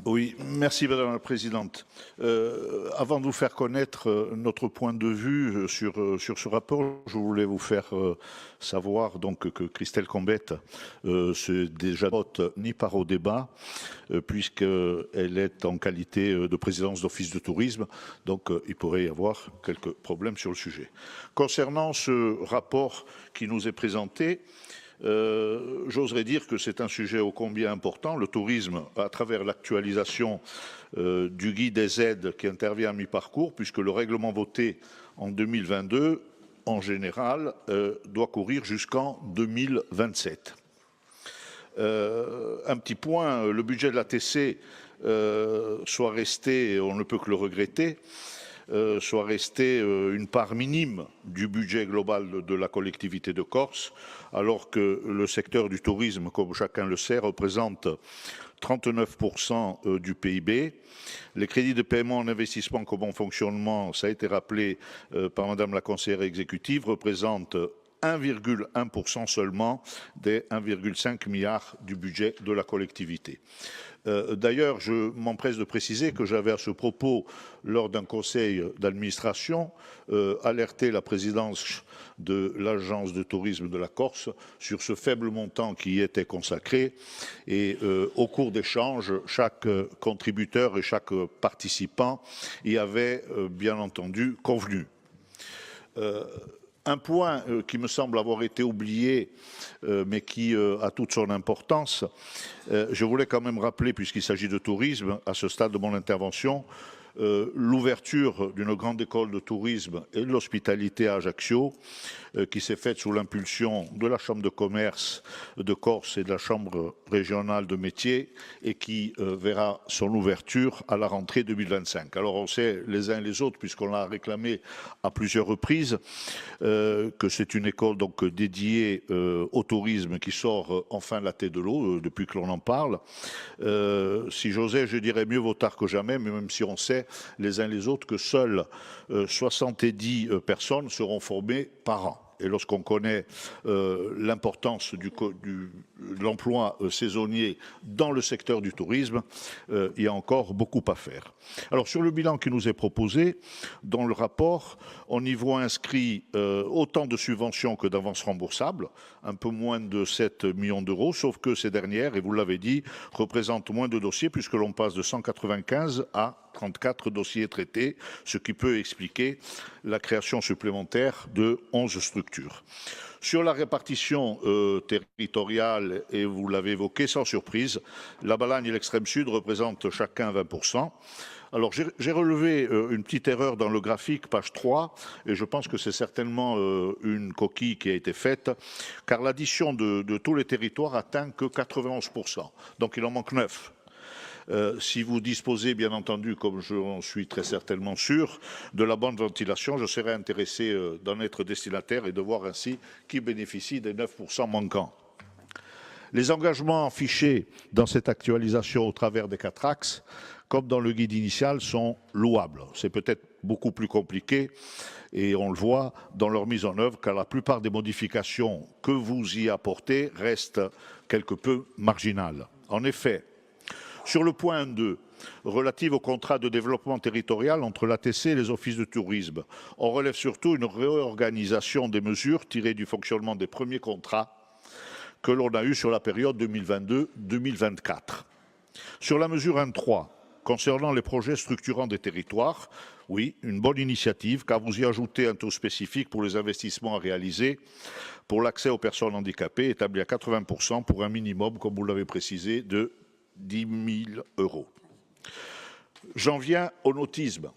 Oui, merci Madame la Présidente. Avant de vous faire connaître notre point de vue sur ce rapport, je voulais vous faire savoir donc que Christelle Combette se déjà vote ni part au débat puisqu'elle est en qualité de présidence d'office de tourisme, donc il pourrait y avoir quelques problèmes sur le sujet. Concernant ce rapport qui nous est présenté, j'oserais dire que c'est un sujet ô combien important. Le tourisme, à travers l'actualisation du guide des aides qui intervient à mi-parcours, puisque le règlement voté en 2022, en général, doit courir jusqu'en 2027. Un petit point, le budget de l'ATC soit resté, on ne peut que le regretter, soit resté une part minime du budget global de la collectivité de Corse, alors que le secteur du tourisme, comme chacun le sait, représente 39% du PIB. Les crédits de paiement en investissement comme en fonctionnement, ça a été rappelé par Madame la conseillère exécutive, représentent 1,1% seulement des 1,5 milliard du budget de la collectivité. D'ailleurs, je m'empresse de préciser que j'avais à ce propos, lors d'un conseil d'administration, alerté la présidence de l'agence de tourisme de la Corse sur ce faible montant qui y était consacré. Et au cours d'échanges, chaque contributeur et chaque participant y avait bien entendu convenu. Un point qui me semble avoir été oublié, mais qui a toute son importance, je voulais quand même rappeler, puisqu'il s'agit de tourisme, à ce stade de mon intervention, l'ouverture d'une grande école de tourisme et de l'hospitalité à Ajaccio, qui s'est faite sous l'impulsion de la Chambre de commerce de Corse et de la Chambre régionale de métiers et qui verra son ouverture à la rentrée 2025. Alors on sait les uns et les autres, puisqu'on l'a réclamé à plusieurs reprises, que c'est une école donc dédiée au tourisme qui sort enfin la tête de l'eau depuis que l'on en parle. Si j'osais, je dirais mieux vaut tard que jamais, mais même si on sait les uns les autres que seules 70 personnes seront formées par an. Et lorsqu'on connaît l'importance de l'emploi saisonnier dans le secteur du tourisme, il y a encore beaucoup à faire. Alors sur le bilan qui nous est proposé, dans le rapport, on y voit inscrit autant de subventions que d'avances remboursables, un peu moins de 7 millions d'euros, sauf que ces dernières, et vous l'avez dit, représentent moins de dossiers puisque l'on passe de 195 à 34 dossiers traités, ce qui peut expliquer la création supplémentaire de 11 structures. Sur la répartition territoriale, et vous l'avez évoqué sans surprise, la Balagne et l'extrême sud représentent chacun 20%. Alors j'ai relevé une petite erreur dans le graphique, page 3, et je pense que c'est certainement une coquille qui a été faite, car l'addition de tous les territoires atteint que 91%, donc il en manque 9. Si vous disposez, bien entendu, comme j'en suis très certainement sûr, de la bonne ventilation, je serais intéressé d'en être destinataire et de voir ainsi qui bénéficie des 9% manquants. Les engagements affichés dans cette actualisation au travers des 4 axes, comme dans le guide initial, sont louables. C'est peut-être beaucoup plus compliqué et on le voit dans leur mise en œuvre car la plupart des modifications que vous y apportez restent quelque peu marginales. En effet, sur le point 2, relatif au contrat de développement territorial entre l'ATC et les offices de tourisme, on relève surtout une réorganisation des mesures tirées du fonctionnement des premiers contrats que l'on a eus sur la période 2022-2024. Sur la mesure 1.3, concernant les projets structurants des territoires, oui, une bonne initiative, car vous y ajoutez un taux spécifique pour les investissements à réaliser pour l'accès aux personnes handicapées, établi à 80% pour un minimum, comme vous l'avez précisé, de 10 000 euros. J'en viens au nautisme.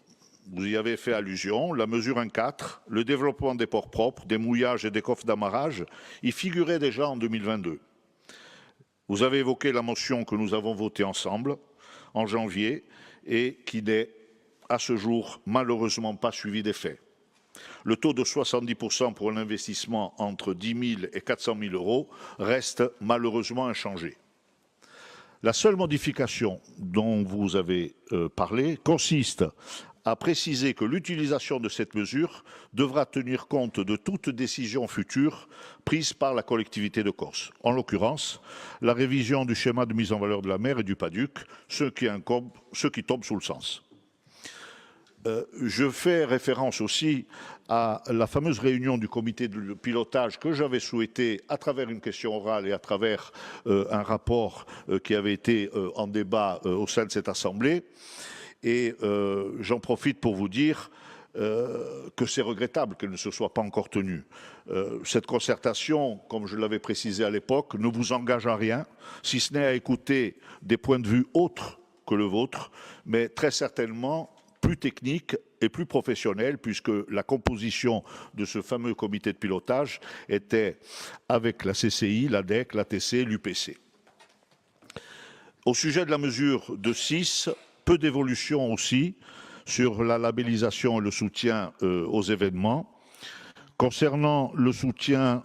Vous y avez fait allusion. La mesure 1.4, le développement des ports propres, des mouillages et des coffres d'amarrage, y figurait déjà en 2022. Vous avez évoqué la motion que nous avons votée ensemble en janvier et qui n'est à ce jour malheureusement pas suivi d'effet. Le taux de 70% pour un investissement entre 10 000 et 400 000 euros reste malheureusement inchangé. La seule modification dont vous avez parlé consiste a précisé que l'utilisation de cette mesure devra tenir compte de toute décision future prise par la collectivité de Corse. En l'occurrence, la révision du schéma de mise en valeur de la mer et du PADUC, ce qui tombe sous le sens. Je fais référence aussi à la fameuse réunion du comité de pilotage que j'avais souhaité à travers une question orale et à travers un rapport qui avait été en débat au sein de cette Assemblée. Et j'en profite pour vous dire que c'est regrettable qu'elle ne se soit pas encore tenue. Cette concertation, comme je l'avais précisé à l'époque, ne vous engage à rien, si ce n'est à écouter des points de vue autres que le vôtre, mais très certainement plus technique et plus professionnel, puisque la composition de ce fameux comité de pilotage était avec la CCI, l'ADEC, l'ATC, l'UPC. Au sujet de la mesure de 6, peu d'évolution aussi sur la labellisation et le soutien aux événements. Concernant le soutien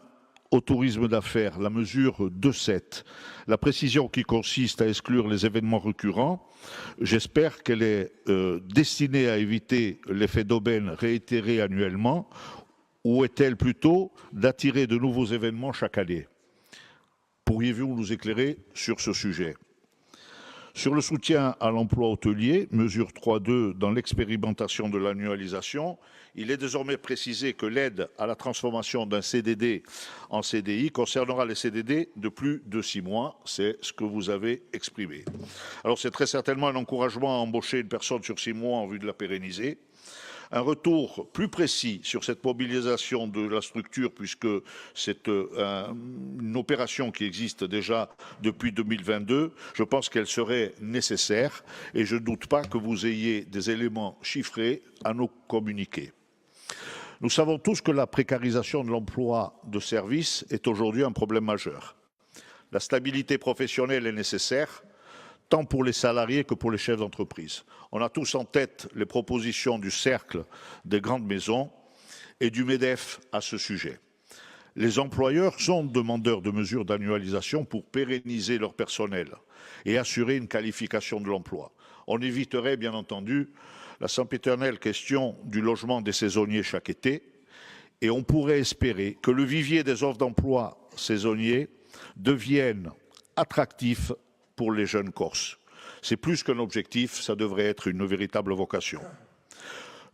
au tourisme d'affaires, la mesure 2.7, la précision qui consiste à exclure les événements récurrents, j'espère qu'elle est destinée à éviter l'effet d'aubaine réitéré annuellement, ou est-elle plutôt d'attirer de nouveaux événements chaque année? Pourriez-vous nous éclairer sur ce sujet? Sur le soutien à l'emploi hôtelier, mesure 3.2 dans l'expérimentation de l'annualisation, il est désormais précisé que l'aide à la transformation d'un CDD en CDI concernera les CDD de plus de 6 mois. C'est ce que vous avez exprimé. Alors c'est très certainement un encouragement à embaucher une personne sur 6 mois en vue de la pérenniser. Un retour plus précis sur cette mobilisation de la structure, puisque c'est une opération qui existe déjà depuis 2022, je pense qu'elle serait nécessaire et je ne doute pas que vous ayez des éléments chiffrés à nous communiquer. Nous savons tous que la précarisation de l'emploi de service est aujourd'hui un problème majeur. La stabilité professionnelle est nécessaire, tant pour les salariés que pour les chefs d'entreprise. On a tous en tête les propositions du Cercle des grandes maisons et du MEDEF à ce sujet. Les employeurs sont demandeurs de mesures d'annualisation pour pérenniser leur personnel et assurer une qualification de l'emploi. On éviterait bien entendu la sempiternelle question du logement des saisonniers chaque été et on pourrait espérer que le vivier des offres d'emploi saisonniers devienne attractif pour les jeunes Corses. C'est plus qu'un objectif, ça devrait être une véritable vocation.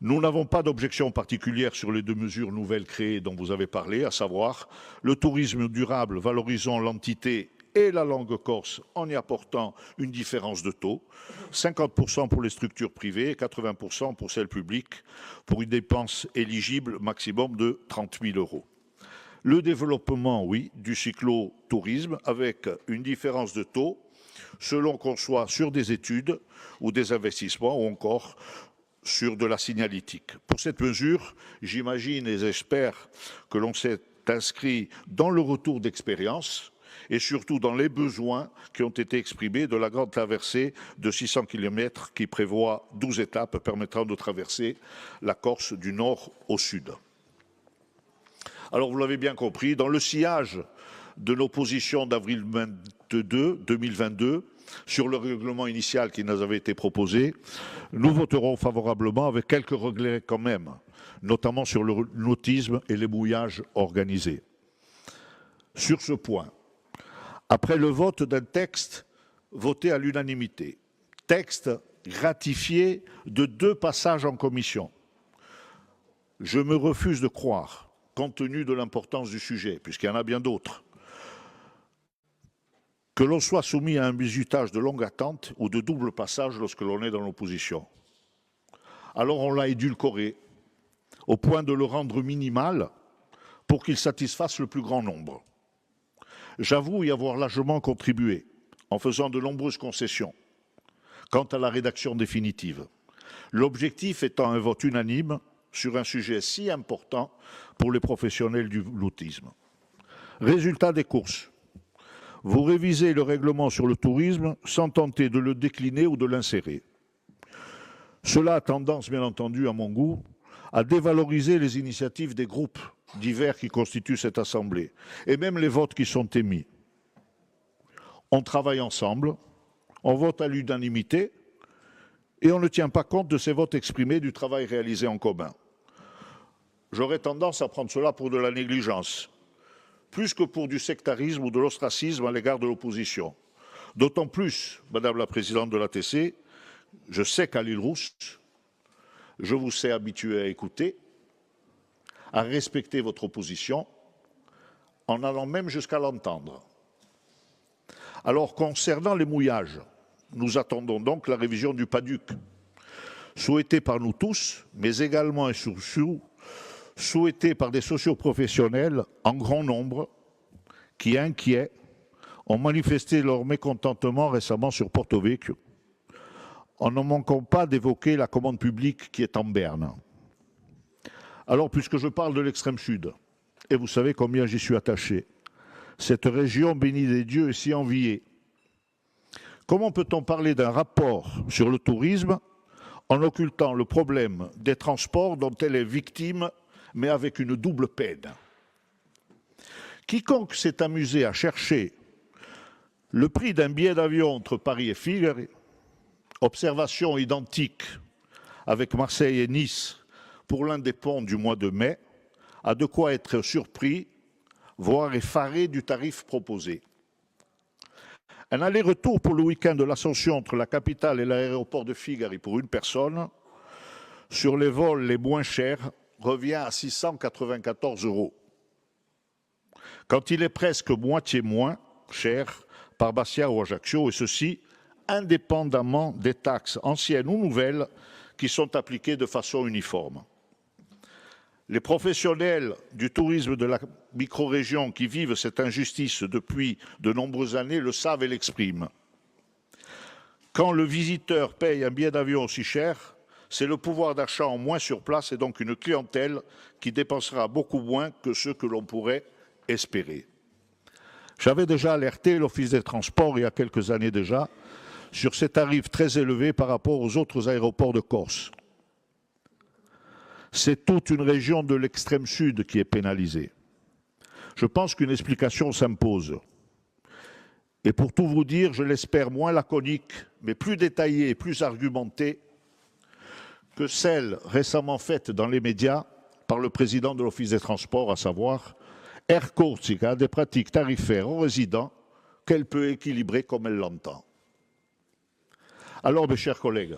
Nous n'avons pas d'objection particulière sur les 2 mesures nouvelles créées dont vous avez parlé, à savoir le tourisme durable valorisant l'entité et la langue corse en y apportant une différence de taux, 50% pour les structures privées et 80% pour celles publiques, pour une dépense éligible maximum de 30 000 €. Le développement, oui, du cyclotourisme avec une différence de taux selon qu'on soit sur des études ou des investissements ou encore sur de la signalétique. Pour cette mesure, j'imagine et j'espère que l'on s'est inscrit dans le retour d'expérience et surtout dans les besoins qui ont été exprimés de la grande traversée de 600 km qui prévoit 12 étapes permettant de traverser la Corse du nord au sud. Alors vous l'avez bien compris, dans le sillage de nos positions d'avril 2022 sur le règlement initial qui nous avait été proposé, nous voterons favorablement avec quelques regrets quand même, notamment sur le nautisme et les mouillages organisés. Sur ce point, après le vote d'un texte voté à l'unanimité, texte ratifié de 2 passages en commission, je me refuse de croire, compte tenu de l'importance du sujet, puisqu'il y en a bien d'autres, que l'on soit soumis à un bizutage de longue attente ou de double passage lorsque l'on est dans l'opposition. Alors on l'a édulcoré, au point de le rendre minimal pour qu'il satisfasse le plus grand nombre. J'avoue y avoir largement contribué, en faisant de nombreuses concessions, quant à la rédaction définitive. L'objectif étant un vote unanime sur un sujet si important pour les professionnels du nautisme. Résultat des courses. Vous révisez le règlement sur le tourisme sans tenter de le décliner ou de l'insérer. Cela a tendance, bien entendu, à mon goût, à dévaloriser les initiatives des groupes divers qui constituent cette Assemblée, et même les votes qui sont émis. On travaille ensemble, on vote à l'unanimité, et on ne tient pas compte de ces votes exprimés, du travail réalisé en commun. J'aurais tendance à prendre cela pour de la négligence, plus que pour du sectarisme ou de l'ostracisme à l'égard de l'opposition. D'autant plus, Madame la Présidente de l'ATC, je sais qu'à l'île Rousse, je vous sais habitué à écouter, à respecter votre opposition, en allant même jusqu'à l'entendre. Alors, concernant les mouillages, nous attendons donc la révision du PADUC, souhaitée par nous tous, mais également et surtout souhaitée par des socioprofessionnels en grand nombre qui, inquiets, ont manifesté leur mécontentement récemment sur Porto Vecchio, en ne manquant pas d'évoquer la commande publique qui est en berne. Alors, puisque je parle de l'extrême sud, et vous savez combien j'y suis attaché, cette région bénie des dieux est si enviée. Comment peut-on parler d'un rapport sur le tourisme en occultant le problème des transports dont elle est victime, mais avec une double peine? Quiconque s'est amusé à chercher le prix d'un billet d'avion entre Paris et Figari, observation identique avec Marseille et Nice pour l'un des ponts du mois de mai, a de quoi être surpris, voire effaré du tarif proposé. Un aller-retour pour le week-end de l'Ascension entre la capitale et l'aéroport de Figari pour une personne, sur les vols les moins chers, revient à 694 €. Quand il est presque moitié moins cher par Bastia ou Ajaccio, et ceci indépendamment des taxes anciennes ou nouvelles qui sont appliquées de façon uniforme. Les professionnels du tourisme de la micro-région qui vivent cette injustice depuis de nombreuses années le savent et l'expriment. Quand le visiteur paye un billet d'avion aussi cher, c'est le pouvoir d'achat en moins sur place et donc une clientèle qui dépensera beaucoup moins que ce que l'on pourrait espérer. J'avais déjà alerté l'Office des Transports il y a quelques années déjà sur ces tarifs très élevés par rapport aux autres aéroports de Corse. C'est toute une région de l'extrême sud qui est pénalisée. Je pense qu'une explication s'impose. Et pour tout vous dire, je l'espère moins laconique, mais plus détaillée et plus argumentée que celle récemment faite dans les médias par le président de l'Office des Transports, à savoir Air Corsica a des pratiques tarifaires aux résidents qu'elle peut équilibrer comme elle l'entend. Alors, mes chers collègues,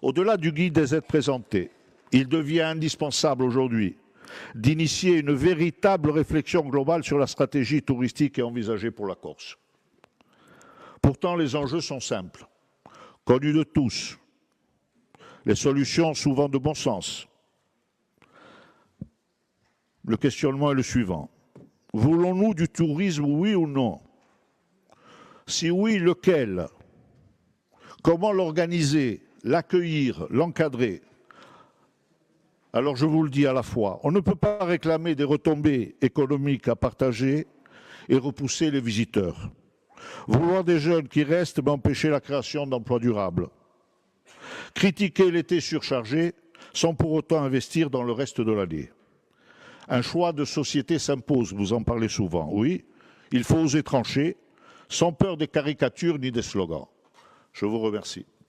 au-delà du guide des aides présentées, il devient indispensable aujourd'hui d'initier une véritable réflexion globale sur la stratégie touristique et envisagée pour la Corse. Pourtant, les enjeux sont simples, connus de tous, les solutions souvent de bon sens. Le questionnement est le suivant. Voulons-nous du tourisme, oui ou non? Si oui, lequel? Comment l'organiser, l'accueillir, l'encadrer? Alors je vous le dis à la fois, on ne peut pas réclamer des retombées économiques à partager et repousser les visiteurs. Vouloir des jeunes qui restent, mais empêcher la création d'emplois durables. Critiquer l'été surchargé sans pour autant investir dans le reste de l'année. Un choix de société s'impose, vous en parlez souvent. Oui, il faut oser trancher, sans peur des caricatures ni des slogans. Je vous remercie.